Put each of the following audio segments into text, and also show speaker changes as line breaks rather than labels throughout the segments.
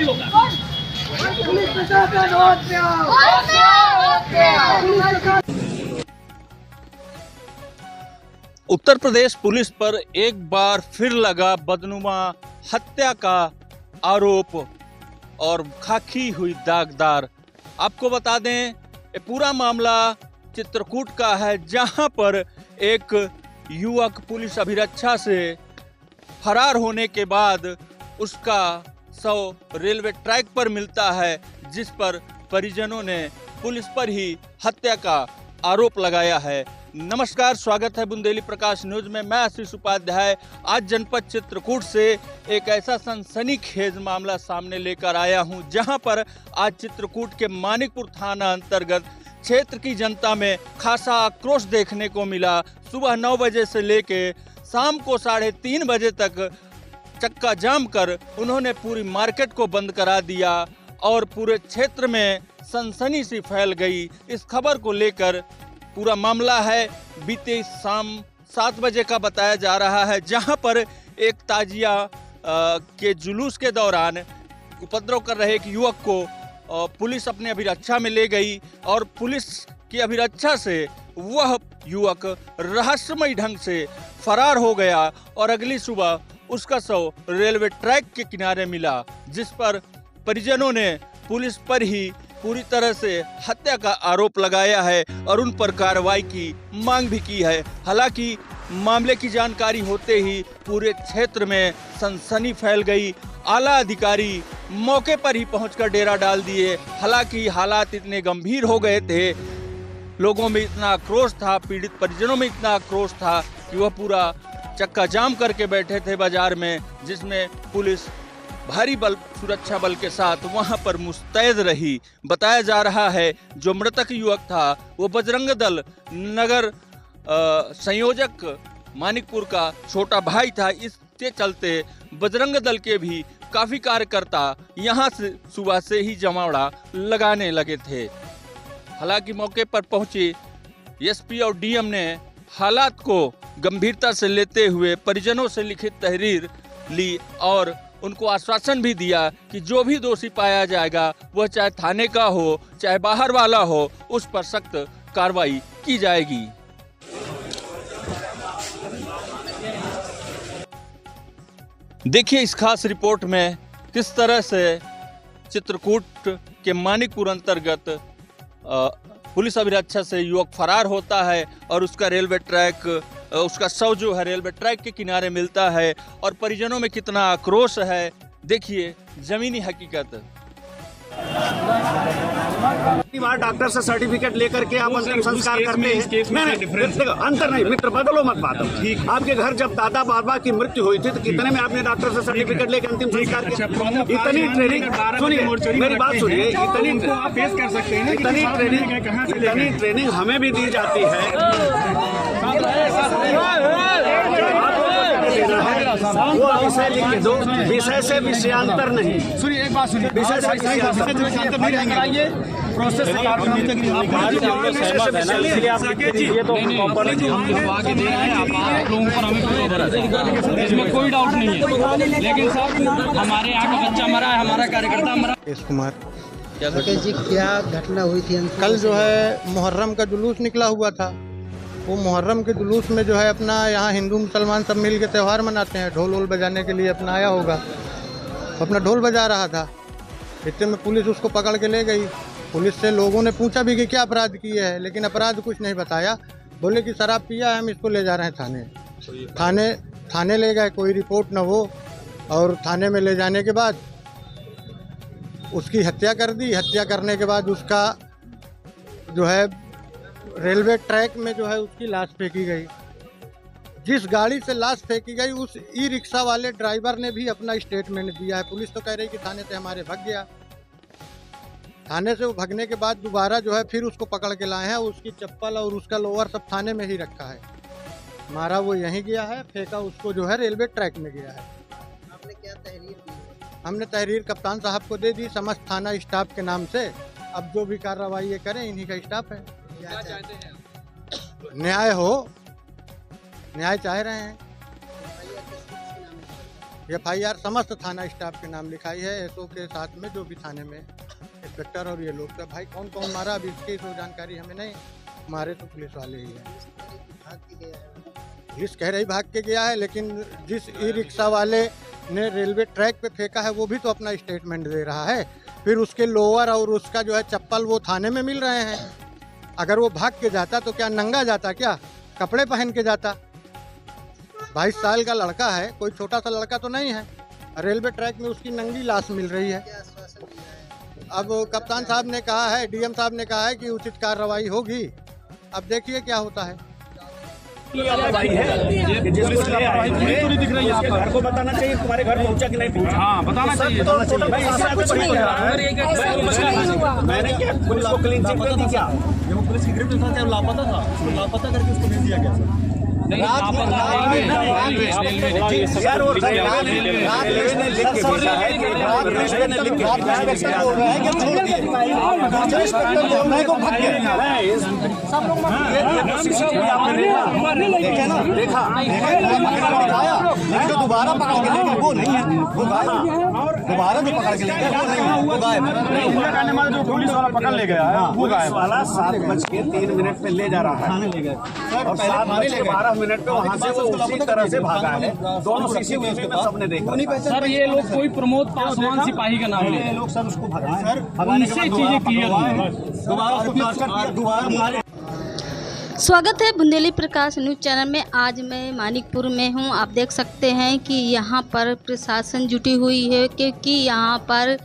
भी होगा। उत्तर प्रदेश पुलिस पर एक बार फिर लगा बदनुमा हत्या का आरोप और खाकी हुई दागदार। आपको बता दें ये पूरा मामला चित्रकूट का है, जहां पर एक युवक पुलिस अभिरक्षा से फरार होने के बाद उसका शव रेलवे ट्रैक पर मिलता है, जिस पर परिजनों ने पुलिस पर ही हत्या का आरोप लगाया है। नमस्कार, स्वागत है बुंदेली प्रकाश न्यूज में। मैं आशीष उपाध्याय आज जनपद चित्रकूट से एक ऐसा सनसनीखेज मामला सामने लेकर आया हूं, जहां पर आज चित्रकूट के मानिकपुर थाना अंतर्गत क्षेत्र की जनता में खासा आक्रोश देखने को मिला। सुबह 9 बजे से लेके शाम को 3:30 बजे तक चक्का जाम कर उन्होंने पूरी मार्केट को बंद करा दिया और पूरे क्षेत्र में सनसनी सी फैल गई। इस खबर को लेकर पूरा मामला है बीते शाम 7 बजे का बताया जा रहा है, जहां पर एक ताजिया के जुलूस के दौरान उपद्रव कर रहे एक युवक को पुलिस अपने अभिरक्षा में ले गई और पुलिस की अभिरक्षा से वह युवक रहस्यमय ढंग से फरार हो गया और अगली सुबह उसका शव रेलवे ट्रैक के किनारे मिला, जिस पर परिजनों ने पुलिस पर ही पूरी तरह से हत्या का आरोप लगाया है और उन पर कार्रवाई की मांग भी की है। हालांकि मामले की जानकारी होते ही पूरे क्षेत्र में सनसनी फैल गई। आला अधिकारी मौके पर ही पहुंचकर डेरा डाल दिए। हालांकि हालात इतने गंभीर हो गए थे, लोगों में इतना आक्रोश था, पीड़ित परिजनों में इतना आक्रोश था कि वह पूरा चक्का जाम करके बैठे थे बाजार में, जिसमें पुलिस भारी बल सुरक्षा बल के साथ वहां पर मुस्तैद रही। बताया जा रहा है जो मृतक युवक था वो बजरंग दल नगर संयोजक मानिकपुर का छोटा भाई था। इसके चलते बजरंग दल के भी काफी कार्यकर्ता यहां से सुबह से ही जमावड़ा लगाने लगे थे। हालांकि मौके पर पहुंचे एसपी और डीएम ने हालात को गंभीरता से लेते हुए परिजनों से लिखित तहरीर ली और उनको आश्वासन भी दिया कि जो भी दोषी पाया जाएगा वह चाहे थाने का हो चाहे बाहर वाला हो, उस पर सख्त कार्रवाई की जाएगी। देखिए इस खास रिपोर्ट में किस तरह से चित्रकूट के मानिकपुर अंतर्गत पुलिस अभिरक्षा से युवक फरार होता है और उसका रेलवे ट्रैक उसका शव जो है रेलवे ट्रैक के किनारे मिलता है और परिजनों में कितना आक्रोश है। देखिए जमीनी हकीकत।
बार डॉक्टर से सर्टिफिकेट लेकर के आप अंतिम संस्कार करते हैं। नहीं, अंतर नहीं मित्र, बदलो मत बात। आपके घर जब दादा बाबा की मृत्यु हुई थी तो कितने में आपने डॉक्टर से सर्टिफिकेट लेकर अंतिम संस्कार किया? इतनी ट्रेनिंग, सुनिए मेरी बात सुनिए, इतनी ट्रेनिंग हमें भी दी जाती है। वो विषय लिख के दो, विषय से विषयांतर नहीं। सुनिए एक बात सुनिए, विषय से विषयांतर नहीं रहेंगे। प्रोसेस से इसमें कोई डाउट नहीं है, लेकिन सर हमारे यहाँ का बच्चा मरा है, हमारा कार्यकर्ता मरा।
कुमार
जी, क्या घटना हुई थी?
कल जो है मुहर्रम का जुलूस निकला हुआ था। वो मुहर्रम के जुलूस में जो है अपना यहाँ हिंदू मुसलमान सब मिल के त्यौहार मनाते हैं, ढोल वोल बजाने के लिए अपना आया होगा, अपना ढोल बजा रहा था। इतने में पुलिस उसको पकड़ के ले गई। पुलिस से लोगों ने पूछा भी कि क्या अपराध किया है, लेकिन अपराध कुछ नहीं बताया। बोले कि शराब पिया है, हम इसको ले जा रहे हैं थाने ले गए, कोई रिपोर्ट न हो और थाने में ले जाने के बाद उसकी हत्या कर दी। हत्या करने के बाद उसका जो है रेलवे ट्रैक में जो है उसकी लाश फेंकी गई। जिस गाड़ी से लाश फेंकी गई उस ई रिक्शा वाले ड्राइवर ने भी अपना स्टेटमेंट दिया है। पुलिस तो कह रही कि थाने से हमारे भाग गया। थाने से वो भागने के बाद दोबारा जो है फिर उसको पकड़ के लाए हैं। उसकी चप्पल और उसका लोअर सब थाने में ही रखा है। मारा वो यहीं गया है, फेंका उसको जो है रेलवे ट्रैक में गया है।
आपने क्या तहरीर दी?
हमने तहरीर कप्तान साहब को दे दी समस्त थाना स्टाफ के नाम से। अब जो भी कार्रवाई ये करें, इन्हीं का स्टाफ है। न्याय हो, न्याय चाह रहे हैं। FIR समस्त थाना स्टाफ के नाम लिखाई है, SO के साथ में जो भी थाने में इंस्पेक्टर और ये लोग। भाई कौन कौन मारा अभी इसकी तो जानकारी हमें नहीं, मारे तो पुलिस वाले ही हैं। पुलिस कह रही भाग के गया है, लेकिन जिस ई-रिक्शा वाले ने रेलवे ट्रैक पे फेंका है वो भी तो अपना स्टेटमेंट दे रहा है। फिर उसके लोअर और उसका जो है चप्पल वो थाने में मिल रहे हैं। अगर वो भाग के जाता तो क्या नंगा जाता, क्या कपड़े पहन के जाता? 22 साल का लड़का है, कोई छोटा सा लड़का तो नहीं है। रेलवे ट्रैक में उसकी नंगी लाश मिल रही है। अब कप्तान साहब ने कहा है, DM साहब ने कहा है कि उचित कार्रवाई होगी। अब देखिए क्या होता है।
घर को बताना चाहिए तुम्हारे घर पहुंचा कि नहीं पहुंचा।
हाँ, बताना चाहिए।
मैंने क्या पुलिस को क्लीन चिट दे दी क्या?
वो पुलिस की गिरफ्त था, लापता था, उसको लापता करके उसको भेज दिया गया।
जो दोबारा पकड़ के लेंगे वो नहीं है, वो दोबारा जो पकड़ के लेंगे वो नहीं है, वो गायब है।
जो पुलिस वाला पकड़ ले गया है वो गायब।
वाला 7:03 पे ले जा रहा है और 7:12 मिनट पे वहाँ से वो उसी तरह से भागा है। दोनों CCTV में सबने देखा।
सर ये लोग कोई प्रमोद पासवान सिपाही का नाम ले
लोग सब उसको भगाए सर,
उनसे चीजें क्लियर
दोबारा
स्वागत है बुंदेली प्रकाश न्यूज चैनल में। आज मैं मानिकपुर में हूं। आप देख सकते हैं कि यहां पर प्रशासन जुटी हुई है, क्योंकि यहां पर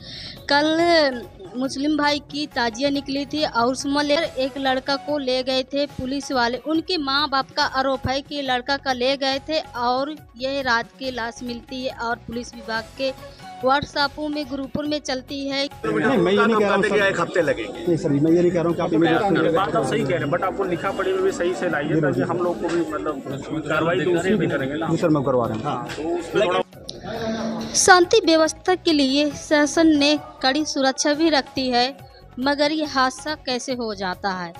कल मुस्लिम भाई की ताजिया निकली थी और उसमें एक लड़का को ले गए थे पुलिस वाले। उनके माँ बाप का आरोप है कि लड़का का ले गए थे और यह रात की लाश मिलती है और पुलिस विभाग के व्हाट्सएपों में ग्रुपों में चलती है।
नहीं, मैं ये नहीं कह रहा हूँ एक हफ्ते लगेंगे।
नहीं सर, मैं ये नहीं कह रहा हूँ कि आप
बात आप सही कह रहे हैं, बट आपको लिखा पढ़ी में भी सही से लाइए ताकि हम लोग को भी मतलब कार्रवाई तो उसी भी करेंगे ना।
सर मैं करवा रहा हूँ।
शांति व्यवस्था के लिए शासन ने कड़ी सुरक्षा भी रखती है, मगर ये हादसा कैसे हो जाता है?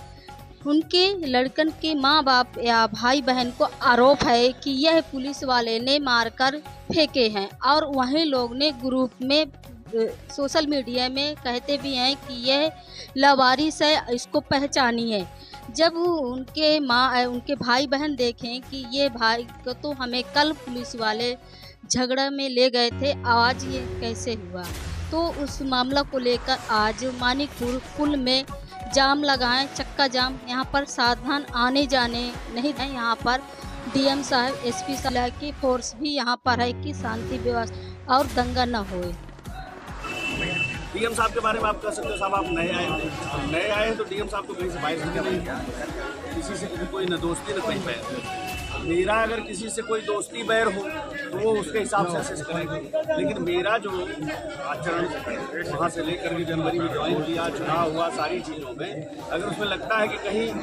उनके लड़कन के माँ बाप या भाई बहन को आरोप है कि यह पुलिस वाले ने मारकर फेंके हैं और वहीं लोग ने ग्रुप में सोशल मीडिया में कहते भी हैं कि यह लावारिस है, इसको पहचानी है। जब उनके भाई बहन देखें कि ये भाई को तो हमें कल पुलिस वाले झगड़ा में ले गए थे, आज ये कैसे हुआ? तो उस मामला को लेकर आज मानिकपुर पुल में जाम लगाएं, चक्का जाम। यहाँ पर साधन आने जाने नहीं है। यहाँ पर DM साहब, SP साहब की फोर्स भी यहाँ पर है कि शांति व्यवस्था और दंगा न होए।
DM साहब के बारे में आप कह सकते हो, साहब आप नए आए हैं तो DM साहब को कहीं से बाइक नहीं किया, किसी से कोई न दोस्ती न कोई बैर। मेरा अगर किसी से कोई दोस्ती बैर हो तो वो उसके हिसाब से असेस करेंगे, लेकिन मेरा जो आचरण वहाँ से लेकर के जनवरी में ज्वाइन किया, चुनाव हुआ, सारी चीज़ों में अगर उसमें लगता है कि कहीं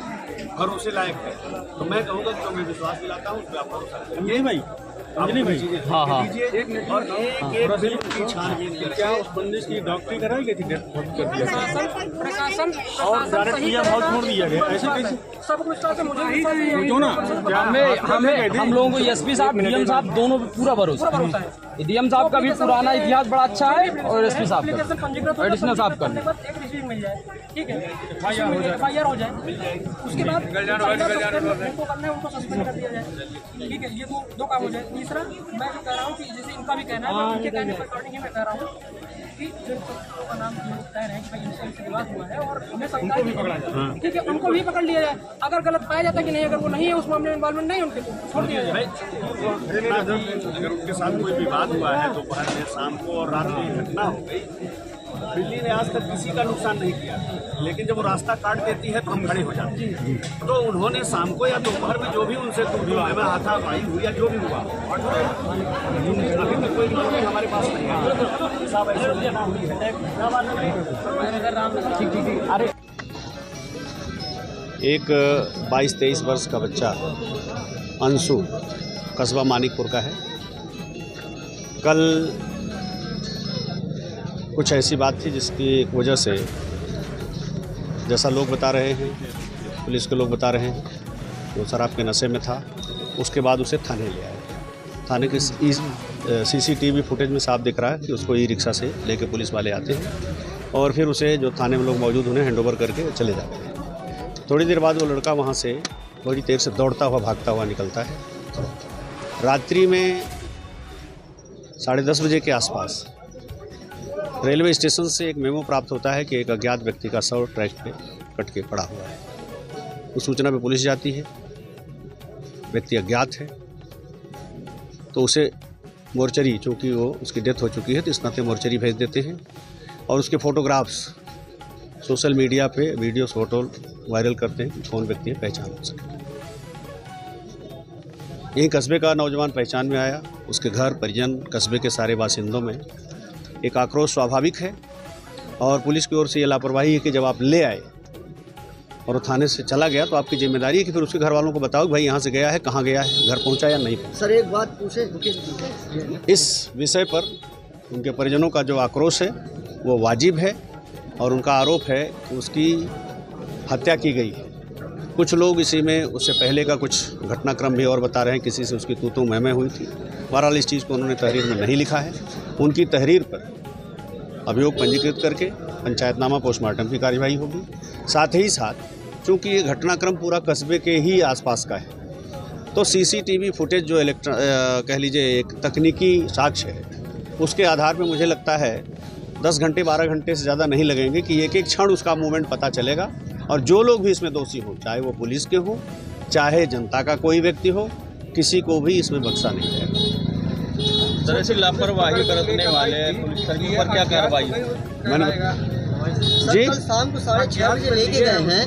भरोसे लायक है तो मैं कहूँगा कि तो मैं विश्वास दिलाता हूँ, उस पर आप भरोसा करेंगे भाई। हाँ, और एक बिल की छानबीन क्या उस बंदे की डॉक्टरी कराई गई थी?
प्रशासन
और डायरेक्ट बहुत छोड़ दिया गया, ऐसे कैसे?
सब कुछ मुझे
क्यों ना
हम लोगों को SP साहब, DM साहब दोनों पे पूरा भरोसा है। DM साहब का भी पुराना इतिहास बड़ा अच्छा है और SP साहब का एडिशनल साहब का
एक रिसीव मिल जाए, ठीक है, FIR हो जाए, उसके बाद उनको करना है उनको सस्पेंड कर दिया जाए, ठीक है। ये दो काम हो जाए। तीसरा मैं कह रहा हूँ कि जैसे इनका भी कहना है, उनके कहने पर अकॉर्डिंग मैं कह रहा हूँ कि जो का नाम कह रहे हैं कि भाई इनसे विवाद हुआ है और हमें संख्या भी पकड़ा जाए, ठीक है, उनको भी पकड़ लिया जाए। अगर गलत पाया जाता है कि नहीं, अगर वो नहीं है उस मामले में इन्वॉल्वमेंट नहीं उनके, छोड़ दिया जाए।
अगर उनके साथ कोई विवाद हुआ है दोपहर में, शाम को और रात में घटना हो गई, दिल्ली ने आज तक किसी का नुकसान नहीं किया, लेकिन जब वो रास्ता काट देती है तो हम खड़े हो जाते हैं। तो उन्होंने शाम को या दोपहर में जो भी उनसे हाथापाई हुई या जो भी हुआ, अभी तक कोई रिपोर्ट हमारे पास नहीं है। साहब ऐसे घटना हुई है,
अरे
एक 22-23 वर्ष का बच्चा अंशु कस्बा मानिकपुर का है। कल कुछ ऐसी बात थी जिसकी एक वजह से, जैसा लोग बता रहे हैं, पुलिस के लोग बता रहे हैं, वो शराब के नशे में था। उसके बाद उसे थाने ले आए थाने के CCTV फुटेज में साफ दिख रहा है कि उसको ई रिक्शा से लेके पुलिस वाले आते हैं और फिर उसे जो थाने में लोग मौजूद उन्हें हैंडओवर करके चले जाते हैं। थोड़ी देर बाद वो लड़का वहाँ से थोड़ी देर से दौड़ता हुआ भागता हुआ निकलता है। रात्रि में 10:30 बजे के आसपास रेलवे स्टेशन से एक मेमो प्राप्त होता है कि एक अज्ञात व्यक्ति का शव ट्रैक पे कट के पड़ा हुआ है। उस सूचना पे पुलिस जाती है। व्यक्ति अज्ञात है तो उसे मोर्चरी, चूँकि वो उसकी डेथ हो चुकी है तो इस नाते मोर्चरी भेज देते हैं और उसके फ़ोटोग्राफ्स सोशल मीडिया पे वीडियोस फोटो वायरल करते हैं कि कौन व्यक्ति है, पहचान हो सके। यही कस्बे का नौजवान पहचान में आया। उसके घर परिजन कस्बे के सारे बासिंदों में एक आक्रोश स्वाभाविक है और पुलिस की ओर से ये लापरवाही है कि जब आप ले आए और वो थाने से चला गया तो आपकी जिम्मेदारी है कि फिर उसके घर वालों को बताओ कि भाई यहाँ से गया है, कहाँ गया है, घर पहुँचा या नहीं पहुँचा।
सर एक बात पूछे,
इस विषय पर उनके परिजनों का जो आक्रोश है वो वाजिब है और उनका आरोप है कि उसकी हत्या की गई है। कुछ लोग इसी में उससे पहले का कुछ घटनाक्रम भी और बता रहे हैं, किसी से उसकी तू मैं हुई थी। बहरहाल इस चीज़ को उन्होंने तहरीर में नहीं लिखा है। उनकी तहरीर पर अभियोग पंजीकृत करके पंचायतनामा पोस्टमार्टम की कार्यवाही होगी। साथ ही साथ चूँकि ये घटनाक्रम पूरा कस्बे के ही आसपास का है तो CCTV फुटेज जो कह लीजिए एक तकनीकी साक्ष्य है, उसके आधार पर मुझे लगता है 10 घंटे 12 घंटे से ज़्यादा नहीं लगेंगे कि एक एक क्षण उसका मूवमेंट पता चलेगा और जो लोग भी इसमें दोषी हो, चाहे वो पुलिस के हो, चाहे जनता का कोई व्यक्ति हो, किसी को भी इसमें बख्शा नहीं जाएगा।
सर, ऐसी लापरवाही बरतने वाले पुलिसकर्मियों पर क्या कार्रवाई होगी?
मैंने
जी कल शाम को 6:30 बजे लेके गए हैं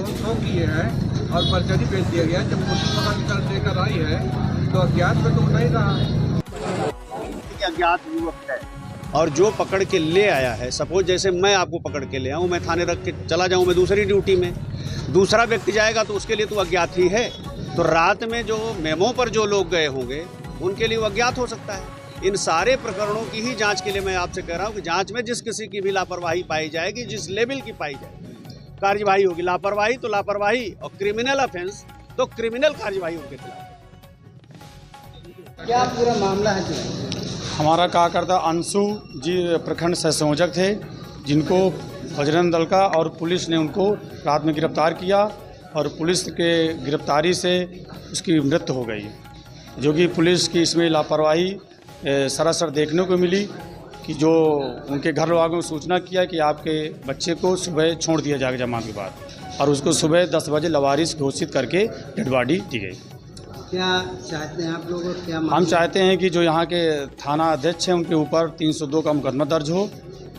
और पर्चा भेज दिया गया। जब पुलिस पकड़ कर लेकर आई है तो अज्ञात में तो नहीं रहा है।
अज्ञात युवक है और जो पकड़ के ले आया है, सपोज जैसे मैं आपको पकड़ के ले आऊँ, मैं थाने रख के चला जाऊँ, मैं दूसरी ड्यूटी में, दूसरा व्यक्ति जाएगा तो उसके लिए तो अज्ञात ही है। तो रात में जो मेमो पर जो लोग गए होंगे उनके लिए वो अज्ञात हो सकता है। इन सारे प्रकरणों की ही जांच के लिए मैं आपसे कह रहा हूँ कि जांच में जिस किसी की भी लापरवाही पाई जाएगी, जिस लेवल की पाई जाएगी, कार्यवाही होगी। लापरवाही तो लापरवाही और क्रिमिनल ऑफेंस तो क्रिमिनल कार्यवाही उनके खिलाफ।
क्या पूरा मामला है?
हमारा कार्यकर्ता अंशु जी प्रखंड संयोजक थे, जिनको बजरंग दल का और पुलिस ने उनको रात में गिरफ्तार किया और पुलिस के गिरफ्तारी से उसकी मृत्यु हो गई, जो कि पुलिस की इसमें लापरवाही सरासर देखने को मिली कि जो उनके घर वालों को सूचना किया कि आपके बच्चे को सुबह छोड़ दिया जाएगा जमात के बाद, और उसको सुबह 10 बजे लवारिस घोषित करके डेड बॉडी दी गई।
क्या चाहते हैं आप लोग? क्या
हम चाहते हैं कि जो यहाँ के थाना अध्यक्ष हैं उनके ऊपर 302 का मुकदमा दर्ज हो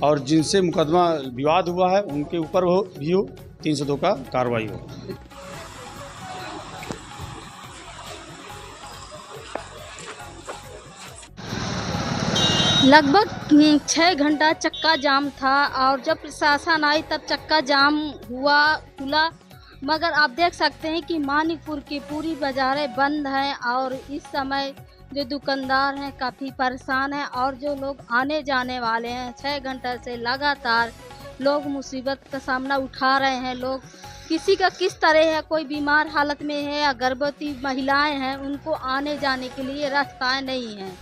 और जिनसे मुकदमा विवाद हुआ है उनके ऊपर भी हो 302 का कार्रवाई हो।
लगभग 6 घंटा चक्का जाम था और जब प्रशासन आई तब चक्का जाम खुला, मगर आप देख सकते हैं कि मानिकपुर की पूरी बाज़ारें बंद हैं और इस समय जो दुकानदार हैं काफ़ी परेशान हैं और जो लोग आने जाने वाले हैं 6 घंटे से लगातार लोग मुसीबत का सामना उठा रहे हैं। लोग किसी का किस तरह है, कोई बीमार हालत में है या गर्भवती महिलाएं हैं, उनको आने जाने के लिए रास्ताएं नहीं हैं।